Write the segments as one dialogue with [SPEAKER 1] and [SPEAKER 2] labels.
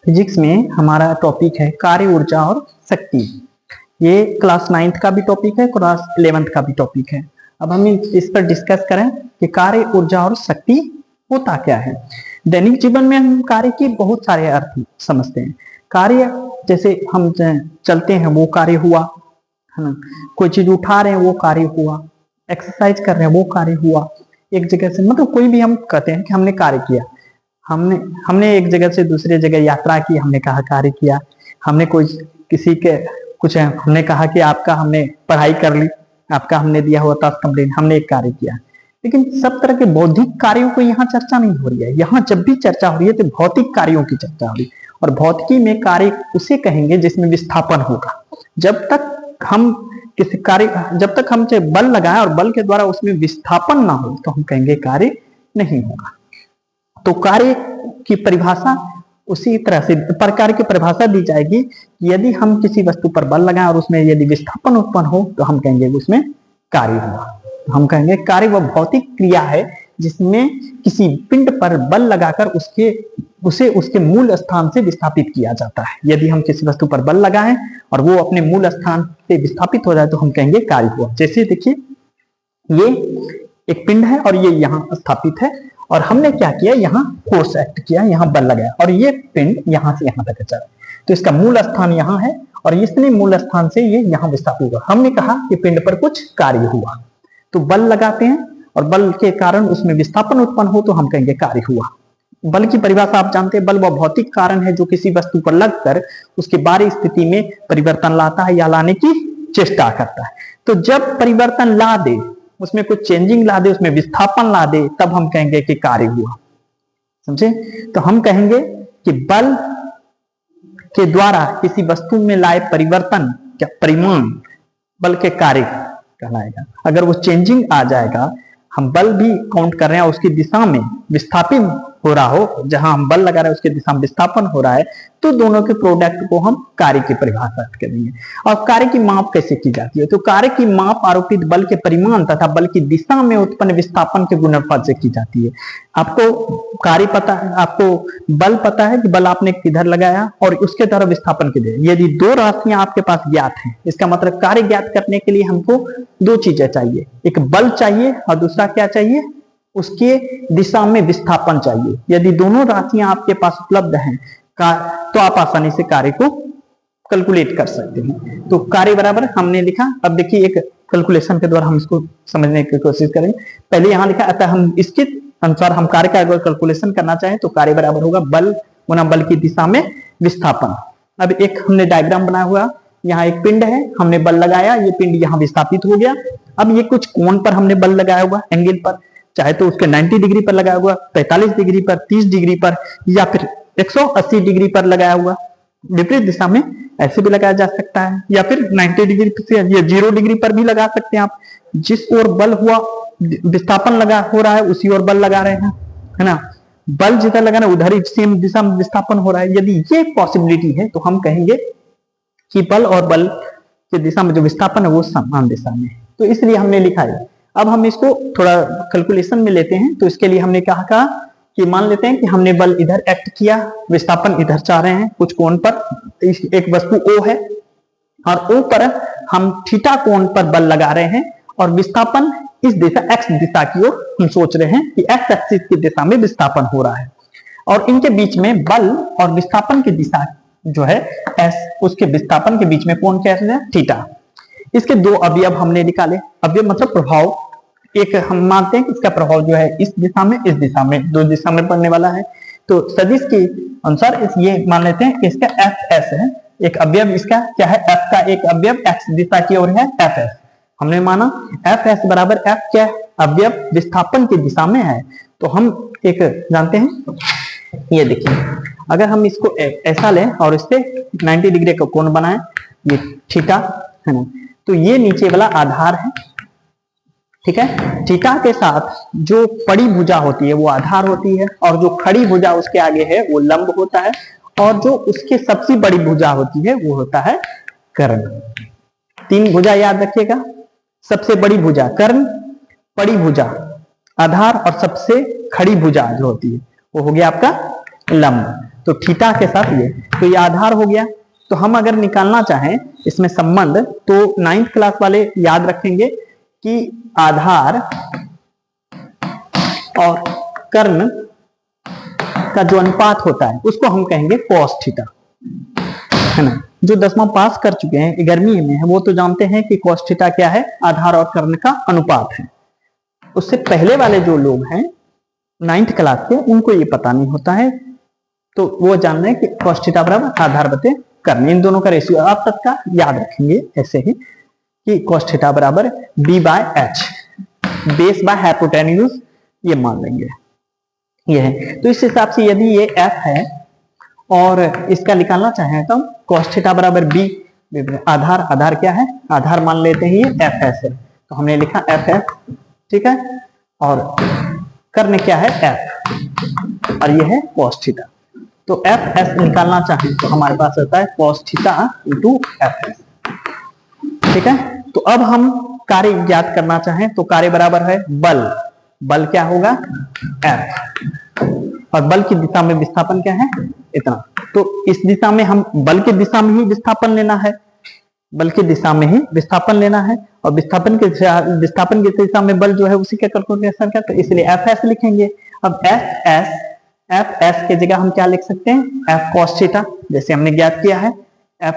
[SPEAKER 1] Physics में हमारा topic है कार्य ऊर्जा और शक्ति। ये क्लास 9th का भी टॉपिक है, क्लास 11th का भी टॉपिक है। अब हम इस पर डिस्कस करें कि कार्य ऊर्जा और शक्ति होता क्या है। दैनिक जीवन में हम कार्य की बहुत सारे अर्थ समझते हैं। कार्य जैसे हम चलते हैं वो कार्य हुआ, है ना। कोई चीज उठा रहे हैं वो कार्य हुआ, एक्सरसाइज कर रहे हैं वो कार्य हुआ। एक जगह से मतलब कोई भी हम कहते हैं कि हमने कार्य किया, हमने एक जगह से दूसरे जगह यात्रा की, हमने कहा कार्य किया। हमने कोई किसी के कुछ हमने कहा कि आपका हमने पढ़ाई कर ली, आपका हमने दिया हुआ टास्क कंप्लीट, हमने एक कार्य किया। लेकिन सब तरह के बौद्धिक कार्यों को यहाँ चर्चा नहीं हो रही है। यहाँ जब भी चर्चा हो रही है तो भौतिक कार्यों की चर्चा हो रही है। और भौतिकी में कार्य उसे कहेंगे जिसमें विस्थापन होगा। जब तक हम किसी कार्य, जब तक हम बल लगाएं और बल के द्वारा उसमें विस्थापन ना हो तो हम कहेंगे कार्य नहीं होगा। तो कार्य की परिभाषा उसी तरह से प्रकार की परिभाषा दी जाएगी कि यदि हम किसी वस्तु पर बल लगाएं और उसमें यदि विस्थापन उत्पन्न हो तो हम कहेंगे उसमें कार्य हुआ। हम कहेंगे कार्य वह भौतिक क्रिया है जिसमें किसी पिंड पर बल लगाकर उसे उसके मूल स्थान से विस्थापित किया जाता है। यदि हम किसी वस्तु पर बल लगाएं और वो अपने मूल स्थान से विस्थापित हो जाए तो हम कहेंगे कार्य हुआ। जैसे देखिए, ये एक पिंड है और ये यहाँ स्थापित है और हमने क्या किया, यहाँ फोर्स एक्ट किया, यहाँ बल लगाया और ये पिंड यहाँ से यहाँ तक चला। तो इसका मूल स्थान यहाँ है और इसने मूल स्थान से ये यहाँ विस्थापित हुआ। हमने कहा कि पिंड पर कुछ कार्य हुआ, तो बल लगाते हैं और बल के कारण उसमें विस्थापन उत्पन्न हो तो हम कहेंगे कार्य हुआ। बल की परिभाषा आप जानते हैं, बल वह भौतिक कारण है जो किसी वस्तु पर लगकर उसके बाहरी स्थिति में परिवर्तन लाता है या लाने की चेष्टा करता है। तो जब परिवर्तन ला दे, उसमें कुछ चेंजिंग ला दे, उसमें विस्थापन ला दे, तब हम कहेंगे कि कार्य हुआ। समझे? तो हम कहेंगे कि बल के द्वारा किसी वस्तु में लाए परिवर्तन क्या परिमाण बल के कार्य कहलाएगा। अगर वो चेंजिंग आ जाएगा, हम बल भी काउंट कर रहे हैं, उसकी दिशा में विस्थापित हो रहा हो, जहां हम बल लगा रहे हैं उसके दिशा में विस्थापन हो रहा है, तो दोनों के प्रोडक्ट को हम कार्य की परिभाषा करेंगे। और कार्य की माप कैसे की जाती है? तो कार्य की माप आरोपित बल के परिमाण तथा बल की दिशा में उत्पन्न विस्थापन के गुणनफल से की जाती है। आपको कार्य पता है, आपको बल पता है कि बल आपने किधर लगाया और उसके द्वारा विस्थापन किधर। यदि दो राशियां आपके पास ज्ञात हैं, इसका मतलब कार्य ज्ञात करने के लिए हमको दो चीजें चाहिए, एक बल चाहिए और दूसरा क्या चाहिए, उसके दिशा में विस्थापन चाहिए। यदि दोनों राशियां आपके पास उपलब्ध हैं तो आप आसानी से कार्य को कैलकुलेट कर सकते हैं। तो कार्य बराबर हमने लिखा। अब देखिए, एक कैलकुलेशन के द्वारा हम इसको समझने की कोशिश करेंगे। पहले यहां लिखा, अतः हम इसके अनुसार हम कार्य का अगर कैलकुलेशन करना चाहें तो कार्य बराबर होगा बल गुना बल की दिशा में विस्थापन। अब एक हमने डायग्राम बनाया हुआ, यहाँ एक पिंड है, हमने बल लगाया, ये पिंड यहाँ विस्थापित हो गया। अब ये कुछ कोण पर हमने बल लगाया हुआ, एंगल पर, चाहे तो उसके 90 डिग्री पर लगाया हुआ, 45 डिग्री पर, 30 डिग्री पर या फिर 180 डिग्री पर लगाया हुआ। विपरीत दिशा में ऐसे भी लगाया जा सकता है या फिर 90 डिग्री से या 0 डिग्री पर भी लगा सकते हैं आप। जिस ओर बल हुआ विस्थापन लगा हो रहा है उसी ओर बल लगा रहे हैं, है ना। बल जिधर लगा रहे हैं उधर ही सेम दिशा में विस्थापन हो रहा है। यदि ये पॉसिबिलिटी है तो हम कहेंगे कि बल और बल की दिशा में जो विस्थापन है वो समान दिशा में है। तो इसलिए हमने लिखा है। अब हम इसको थोड़ा कैलकुलेशन में लेते हैं। तो इसके लिए हमने कहा कि मान लेते हैं कि हमने बल इधर एक्ट किया, विस्थापन इधर चाह रहे हैं कुछ कोण पर, एक वस्तु O है और O पर हम थीटा कोण पर बल लगा रहे हैं और विस्थापन इस दिशा x दिशा की ओर हम सोच रहे हैं कि x एक्सिस की दिशा में विस्थापन हो रहा है और इनके बीच में बल और विस्थापन की दिशा जो है s, उसके विस्थापन के बीच में कोण क्या है, थीटा। इसके दो अवयव हमने निकाले। अवयव मतलब प्रभाव। एक हम मानते हैं कि इसका प्रभाव जो है इस दिशा में, इस दिशा में, दो दिशा में पड़ने वाला है। तो सदिश के अनुसार ये मान लेते हैं कि इसका Fs है, एक अवयव इसका क्या है, F का एक अवयव x दिशा की ओर है Fs। हमने माना Fs बराबर F क्या है, अवयव विस्थापन की दिशा में है। तो हम एक जानते हैं, ये देखिए, अगर हम इसको ऐसा लें और इससे 90 डिग्री का कोण बनाएं, ये थीटा है ना, तो ये नीचे वाला आधार है, ठीक है। थीटा के साथ जो पड़ी भुजा होती है वो आधार होती है और जो खड़ी भुजा उसके आगे है वो लंब होता है और जो उसके सबसे बड़ी भुजा होती है वो होता है कर्ण। तीन भुजा याद रखिएगा, सबसे बड़ी भुजा कर्ण, पड़ी भुजा आधार और सबसे खड़ी भुजा जो होती है वो हो गया आपका लंब, तो थीटा के साथ ये, तो ये आधार हो गया। तो हम अगर निकालना चाहें इसमें संबंध, तो 9th क्लास वाले याद रखेंगे कि आधार और कर्ण का जो अनुपात होता है उसको हम कहेंगे cos थीटा, है ना। जो 10वां पास कर चुके हैं 11वीं में है वो तो जानते हैं कि cos थीटा क्या है, आधार और कर्ण का अनुपात है। उससे पहले वाले जो लोग हैं 9th क्लास के, उनको ये पता नहीं होता है, तो वो जान रहे हैं कि cos थीटा बराबर आधार बटे कर्ण, इन दोनों का रेशियो आप तक का याद रखेंगे ऐसे ही कि cos थीटा बराबर b/h, बेस बाय हाइपोटेन्यूज, ये मान लेंगे ये है। तो इस हिसाब से यदि ये f है और इसका निकालना चाहें तो cos थीटा बराबर b, आधार, आधार क्या है, आधार मान लेते हैं ये fs है, तो हमने लिखा fs, ठीक है, और कर्ण क्या है f, और ये है cos थीटा। तो fs निकालना चाहें तो हमारे पास होता है cos थीटा इंटू fs, ठीक है। तो अब हम कार्य ज्ञात करना चाहें तो कार्य बराबर है बल, बल क्या होगा F, और बल की दिशा में विस्थापन क्या है इतना, तो इस दिशा में हम बल की दिशा में ही विस्थापन लेना है, बल की दिशा में ही विस्थापन लेना है, और विस्थापन की दिशा में बल जो है उसी के कैलकुलेशन का, तो इसलिए Fs लिखेंगे। अब Fs की जगह हम क्या लिख सकते हैं, F cos थीटा, जैसे हमने ज्ञात किया है F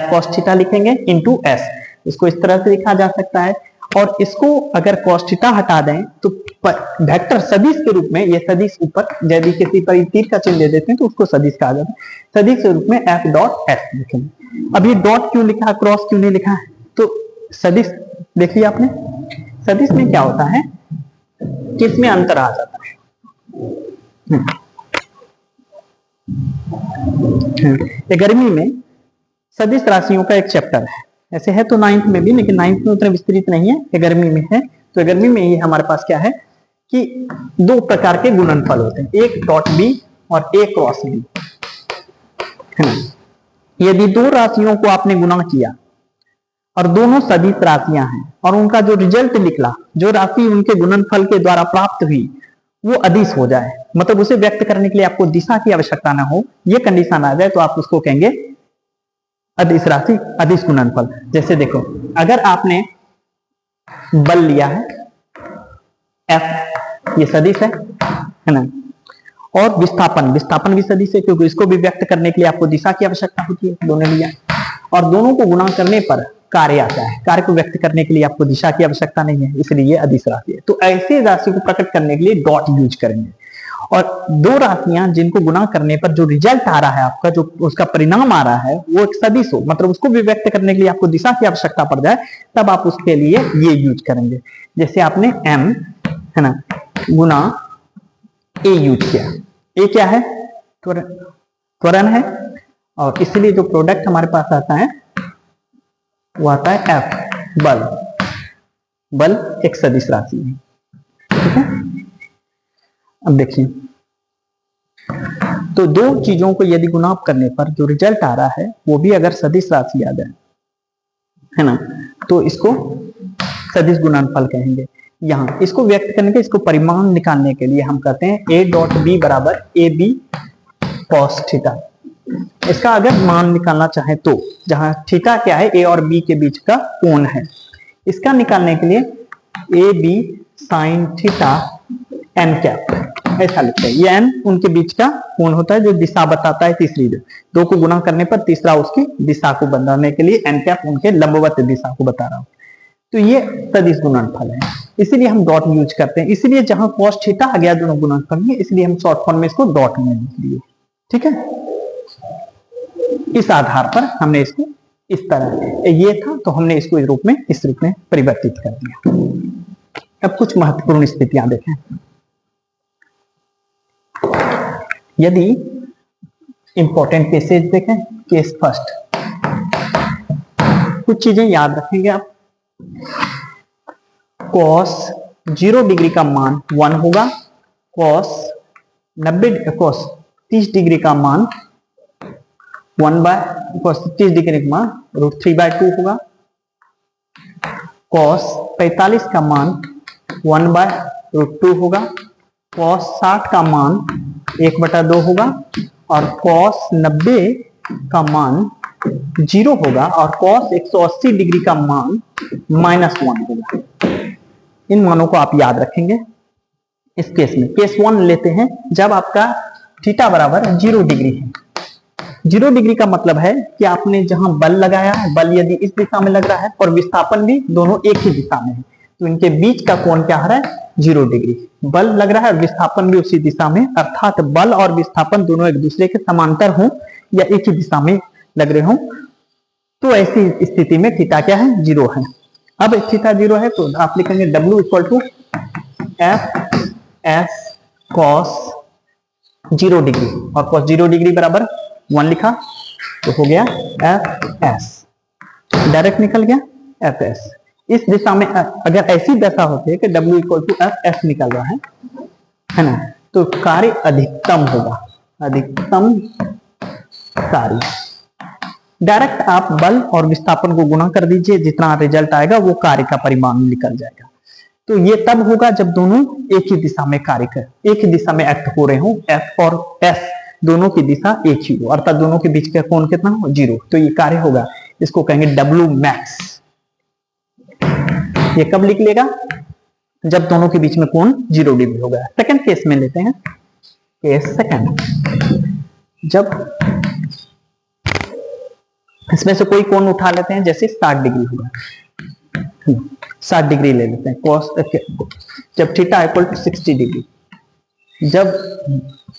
[SPEAKER 1] cos थीटा लिखेंगे इंटू s, इसको इस तरह से लिखा जा सकता है। और इसको अगर cos थीटा हटा दें तो वेक्टर सदिश के रूप में, ये सदिश ऊपर यदि किसी पर तीर का चिन्ह दे देते हैं तो उसको सदिश कहा जाता है, सदिश के रूप में f डॉट s लिखेंगे। अब ये डॉट क्यों लिखा, क्रॉस क्यों नहीं लिखा है, तो सदिश देख लिया आपने, सदिश में क्या होता है कि इसमें अंतर आ जाता है। गर्मी में सदिश राशियों का एक चैप्टर है, ऐसे है तो 9th में भी, लेकिन 9th में उतना विस्तृत नहीं है, गर्मी में है। तो गर्मी में ये हमारे पास क्या है कि दो प्रकार के गुणनफल होते हैं, एक डॉट बी और एक क्रॉस बी, है ना। यदि दो राशियों को आपने गुणा किया और दोनों सदिश राशियां हैं और उनका जो रिजल्ट निकला, जो राशि उनके गुणनफल के द्वारा प्राप्त हुई वो अदिश हो जाए, मतलब उसे व्यक्त करने के लिए आपको दिशा की आवश्यकता ना हो, ये कंडीशन आ जाए तो आप उसको कहेंगे अदिश राशि, अदिश गुणनफल। जैसे देखो, अगर आपने बल लिया है F, ये सदिश है ना, और विस्थापन भी सदिश है, क्योंकि इसको भी व्यक्त करने के लिए आपको दिशा की आवश्यकता होती है, दोनों लिया, और दोनों को गुणा करने पर कार्य आता है, कार्य को व्यक्त करने के लिए आपको दिशा की आवश्यकता नहीं है, इसलिए ये अदिश राशि है। तो ऐसे राशि को प्रकट करने के लिए डॉट यूज करेंगे, और दो राशियां जिनको गुणा करने पर जो रिजल्ट आ रहा है आपका, जो उसका परिणाम आ रहा है वो एक सदिश हो, मतलब उसको भी व्यक्त करने के लिए आपको दिशा की आवश्यकता पड़ जाए, तब आप उसके लिए ये यूज करेंगे। जैसे आपने m, है ना, गुना a यूज किया, a क्या है, त्वरण है, और इसलिए जो प्रोडक्ट हमारे पास आता है वो आता है F, बल एक सदिश राशि है, ठीक है। अब देखिए, तो दो चीजों को यदि गुणा करने पर जो रिजल्ट आ रहा है वो भी अगर सदिश राशि आ जाए, है ना, तो इसको सदिश गुणनफल कहेंगे। यहाँ इसको व्यक्त करने के, इसको परिमाण निकालने के लिए हम कहते हैं a डॉट b बराबर ए बी cos थीटा। इसका अगर मान निकालना चाहे तो, जहां थीटा क्या है, a और b के बीच का कोण है, इसका निकालने के लिए A B sine theta n cap, ऐसा लिखते हैं। ये n उनके बीच का कोण होता है जो दिशा बताता है, तीसरी दो को गुणा करने पर तीसरा उसकी दिशा को बताने के लिए n कैप उनके लंबवत दिशा को बता रहा हूं, तो ये सदिश गुणनफल है, इसीलिए हम डॉट यूज करते हैं। इसलिए जहां cos थीटा आ गया दोनों गुणनफल में, इसलिए हम शॉर्ट फॉर्म में इसको डॉट में लिख लिए, ठीक है। इस आधार पर हमने इसको इस तरह, ये था तो हमने इसको इस रूप में परिवर्तित कर दिया। अब कुछ महत्वपूर्ण स्थितियां देखें। यदि इंपॉर्टेंट केसेस देखें, केस फर्स्ट, कुछ चीजें याद रखेंगे आप। cos 0 डिग्री का मान 1 होगा, cos 30 डिग्री का मान 30 डिग्री का मान √3/2 होगा, cos 45 का मान 1/√2 होगा, cos 60 का मान 1/2 होगा और cos 90 का मान 0 होगा और cos 180 डिग्री का मान -1 होगा। इन मानों को आप याद रखेंगे। इस केस में केस 1 लेते हैं, जब आपका थीटा बराबर 0 डिग्री है। 0 डिग्री का मतलब है कि आपने जहां बल लगाया है, बल यदि इस दिशा में लग रहा है और विस्थापन भी दोनों एक ही दिशा में है, तो इनके बीच का कोण क्या आ रहा है? 0 डिग्री। बल लग रहा है और विस्थापन भी उसी दिशा में, अर्थात बल और विस्थापन दोनों एक दूसरे के समांतर हों या एक ही दिशा में लग रहे हों, तो ऐसी स्थिति में थीटा क्या है? 0 है। अब थीटा 0 है तो आप लिखेंगे W equal to F S cos 0 degree, और कॉस 0 डिग्री बराबर 1 लिखा तो हो गया एफ एस, डायरेक्ट निकल गया एफ एस। इस दिशा में अगर ऐसी दशा होती है कि W equal to F S निकल रहा है ना, तो कार्य अधिकतम होगा, अधिकतम कार्य। डायरेक्ट आप बल और विस्थापन को गुणा कर दीजिए, जितना रिजल्ट आएगा वो कार्य का परिमाण निकल जाएगा। तो ये तब होगा जब दोनों एक ही दिशा में कार्य कर, एक ही दिशा में एक्ट हो रहे हो, एफ और एस दोनों की दिशा एक ही हो, अर्थात दोनों के बीच का कोण कितना हो? 0। तो ये कार्य होगा, इसको कहेंगे W मैक्स। ये कब निकलेगा? जब दोनों के बीच में कोण 0 डिग्री होगा। सेकंड केस में लेते हैं, केस सेकंड। जब इसमें से कोई कोण उठा लेते हैं, जैसे 60 डिग्री होगा, 60 डिग्री ले लेते हैं कॉस, जब थीटा इक्वल टू 60 डिग्री, जब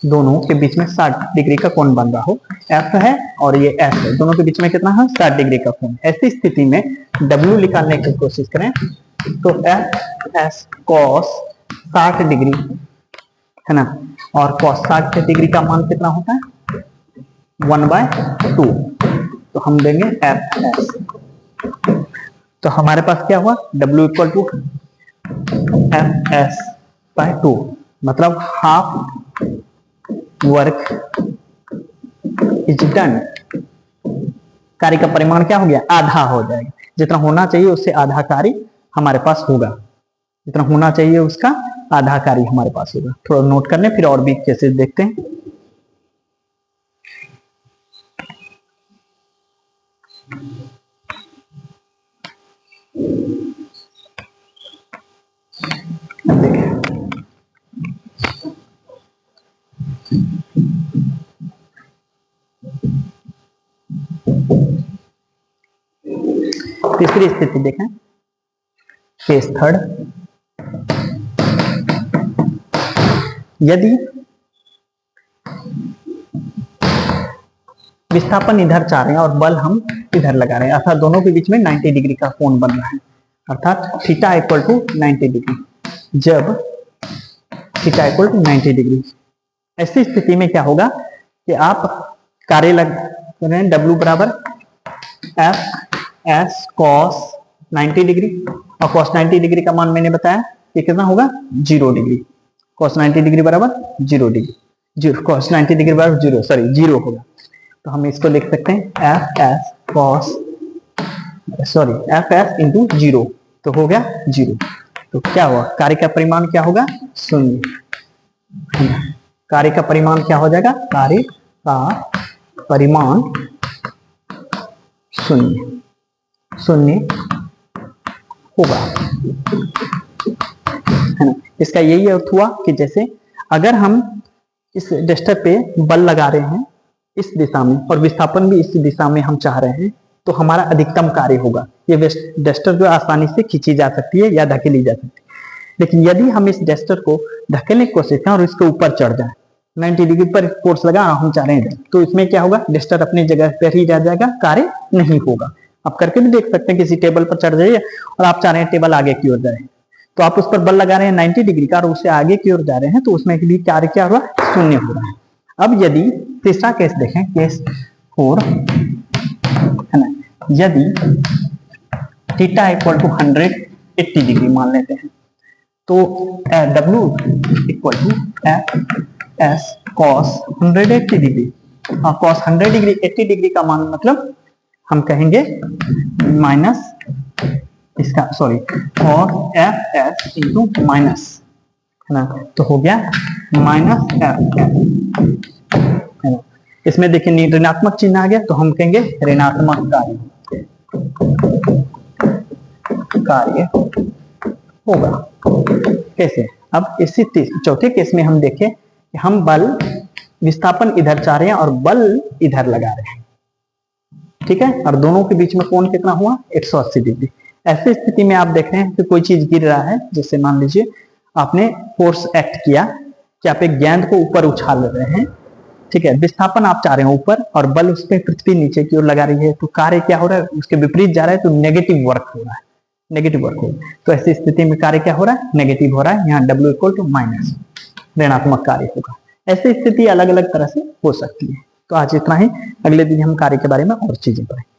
[SPEAKER 1] दोनों के बीच में 60 डिग्री का कोण बन रहा हो, एफ है और ये एस है, दोनों के बीच में कितना है? 60 डिग्री का कोण। ऐसी स्थिति में W निकालने की कोशिश करें तो एफ एस कॉस 60 डिग्री है ना, और कॉस 60 डिग्री का मान कितना होता है? 1/2। तो हम देंगे एफ एस। तो हमारे पास क्या हुआ? W equal to F S by 2, मतलब हाफ वर्क इज डन। कार्य का परिमाण क्या हो गया? आधा हो जाएगा। जितना होना चाहिए उससे आधा कार्य हमारे पास होगा, जितना होना चाहिए उसका आधा कार्य हमारे पास होगा। थोड़ा नोट करने, फिर और भी केसेस देखते हैं। तीसरी स्थिति देखें, केस थर्ड। यदि विस्थापन इधर चाह रहे हैं और बल हम इधर लगा रहे हैं, अर्थात दोनों के बीच में 90 डिग्री का कोण बन रहा है, अर्थात थीटा इक्वल टू 90 डिग्री। जब थीटा इक्वल टू 90 डिग्री, ऐसी स्थिति में क्या होगा कि आप कार्य लग रहे हैं W बराबर एफ एस कॉस 90 डिग्री, और कॉस 90 डिग्री का मान मैंने बताया कि कितना होगा? 0 डिग्री। कॉस 90 डिग्री बराबर 0 डिग्री, कॉस 90 डिग्री बराबर 0 होगा। तो हम इसको लिख सकते हैं F S cos F S into 0, तो हो गया 0। तो क्या हुआ? कार्य का परिमाण क्या होगा? 0। कार्य का परिमाण क्या हो जाएगा? कार्य का परिमाण 0 होगा, है ना। इसका यही अर्थ हुआ कि जैसे अगर हम इस डस्टर पे बल लगा रहे हैं इस दिशा में और विस्थापन भी इस दिशा में हम चाह रहे हैं, तो हमारा अधिकतम कार्य होगा। ये डस्टर जो आसानी से खींची जा सकती है या धकेली जा सकती है। लेकिन यदि हम इस डस्टर को धकेलने की कोशिश करें और इसके ऊपर चढ़ जाए, 90 डिग्री पर फोर्स लगा हम चाह रहे हैं, तो इसमें क्या होगा? डस्टर अपनी जगह पर ही रह जाएगा, कार्य नहीं होगा। आप करके भी देख सकते हैं, किसी टेबल पर चढ़ जाइए और आप चाह रहे हैं टेबल आगे की ओर जाए, तो आप उस पर बल लगा रहे हैं 90 डिग्री का और उससे आगे की ओर जा रहे हैं, तो उसमें भी कार्य क्या हो रहा है? 0 हो रहा है। अब यदि तीसरा केस देखें, केस 4 है ना, यदि थीटा इक्वल टू 180 डिग्री मान लेते हैं, तो W equal to F S cos 180 degree, और कॉस 100 डिग्री 80 डिग्री का मान मतलब हम कहेंगे माइनस इसका, सॉरी, और एफ एस इंटू माइनस है ना, तो हो गया माइनस एफ है ना। इसमें देखिए ऋणात्मक चिन्ह आ गया तो हम कहेंगे ऋणात्मक कार्य होगा। कैसे? अब इसी चौथे केस में हम देखें कि हम बल विस्थापन इधर चाह रहे हैं और बल इधर लगा रहे हैं, ठीक है, और दोनों के बीच में कोण कितना हुआ 180 डिग्री। ऐसी स्थिति में आप देख रहे हैं कि कोई चीज गिर रहा है, जैसे मान लीजिए आपने फोर्स एक्ट किया कि आप एक गेंद को ऊपर उछाल रहे हैं, ठीक है, विस्थापन आप चाह रहे हैं ऊपर और बल उस पर पृथ्वी नीचे की ओर लगा रही है, तो कार्य क्या हो रहा है, उसके विपरीत जा रहा है, तो नेगेटिव वर्क हो रहा है, नेगेटिव वर्क हो रहा है। तो ऐसी स्थिति में कार्य क्या हो रहा है, नेगेटिव हो रहा है, यहाँ W इक्वल टू माइनस ऋणात्मक कार्य होगा। ऐसी स्थिति अलग अलग तरह से हो सकती है। तो आज इतना ही, अगले दिन हम कार्य के बारे में और चीजें पढ़ेंगे।